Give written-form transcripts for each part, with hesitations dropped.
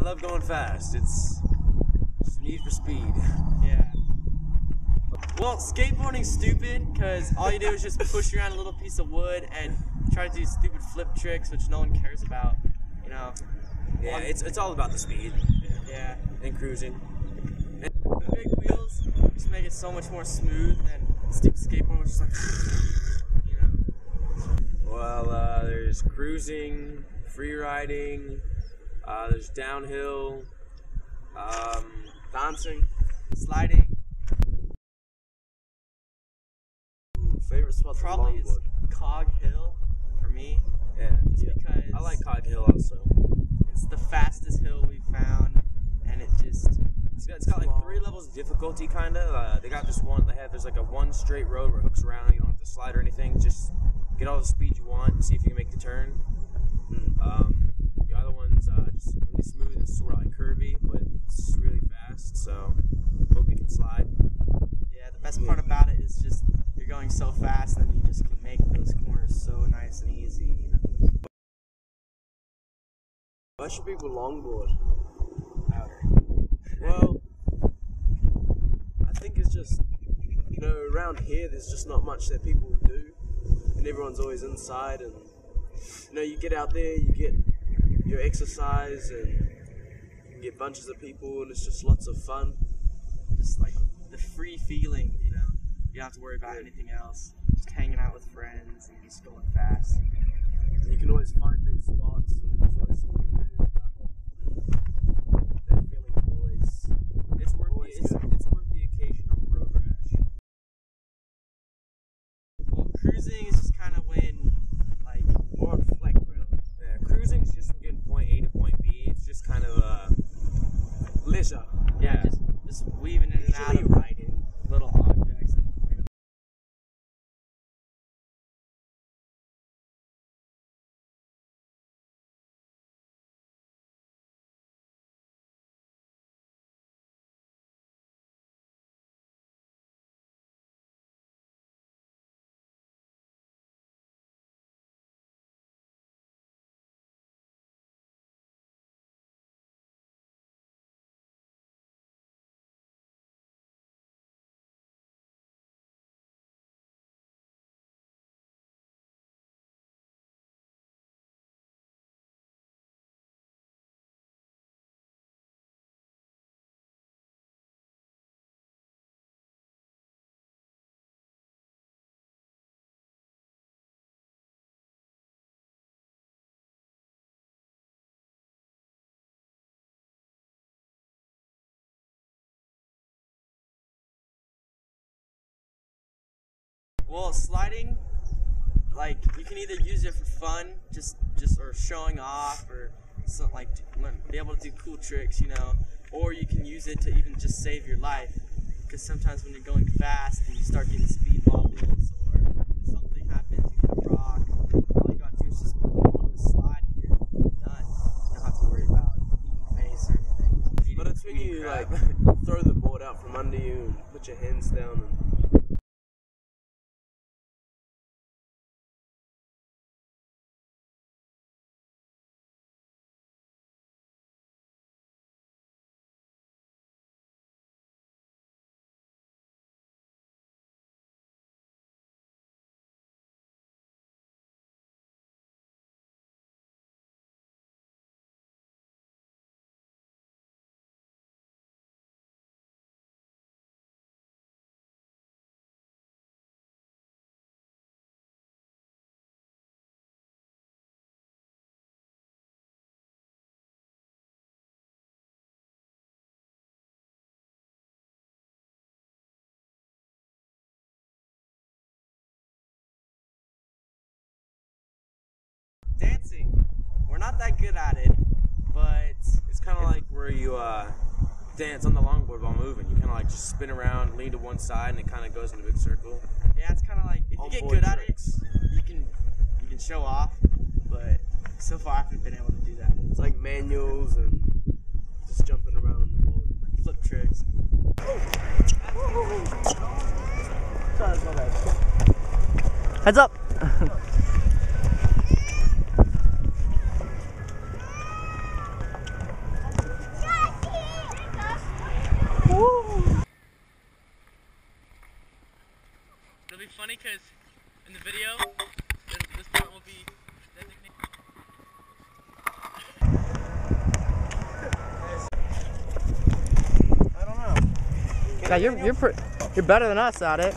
love going fast. It's need for speed. Yeah. Well, skateboarding's stupid because all you do is just push around a little piece of wood and try to do stupid flip tricks, which no one cares about. You know. Yeah, it's all about the speed. Yeah. And cruising. And the big wheels just make it so much more smooth than stupid skateboard, which is like, you know. Well, there's cruising, free riding, there's downhill, Dancing, sliding. Favorite spot Probably is Cog Hill for me. Yeah, just because I like Cog Hill also. It's the fastest hill we've found, and it's got like 3 levels of difficulty, kind of. They got this one. There's like a one straight road where it hooks around. You don't have to slide or anything. Just get all the speed you want and see if you can make the turn. The other one's just really smooth and sort of like curvy, but it's really fast. So hope you can slide. Yeah, the best part about it is just you're going so fast, and you just can make those corners so nice and easy. You know? Why should people longboard? Well, I think it's just, you know, around here there's just not much that people do, and everyone's always inside, and you know, you get out there, you get your exercise, and you get bunches of people, and it's just lots of fun. Just like the free feeling, you know. You don't have to worry about anything else. Just hanging out with friends and just going fast. And you can always find new spots, and there's always something to do. That feeling is always, it's worth the occasional road rash. Well, cruising is just kind of when, like, more on flex road. Yeah, cruising is just from getting point A to point B. It's just kind of leisure. Yeah, just weaving in and out of riding little objects. Well, sliding, like, you can either use it for fun, just or showing off, or something like be able to do cool tricks, you know, or you can use it to even just save your life. Because sometimes when you're going fast and you start getting speed wobbles or something happens, you hit a rock, all you gotta do is just slide and you're done. You don't have to worry about eating face or anything. But it's when you like throw the board out from under you and put your hands down and dancing. We're not that good at it, but it's kind of like where you dance on the longboard while moving. You kind of like just spin around, lean to one side, and it kind of goes in a big circle. yeah, it's kind of like if you get good at it, you can show off. But so far, I haven't been able to do that. It's like manuals and just jumping around on the board, like flip tricks. Heads up. because in the video, this part will be designated. I don't know. Yeah, you're better than us at it.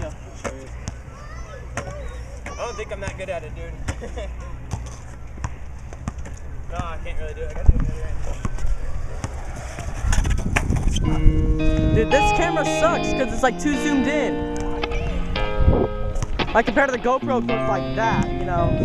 Yeah, sure is. I don't think I'm that good at it, dude. No, I can't really do it. I gotta do it the other end. Dude, this camera sucks because it's like too zoomed in. Like compared to the GoPro clip like that, you know.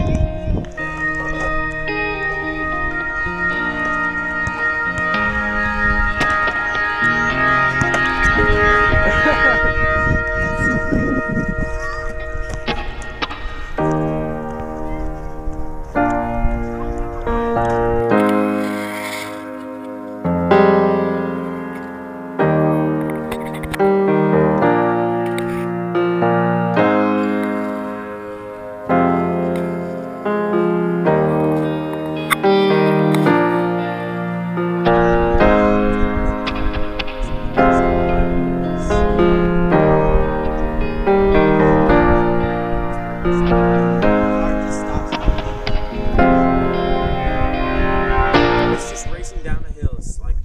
It's just racing down the hills, like.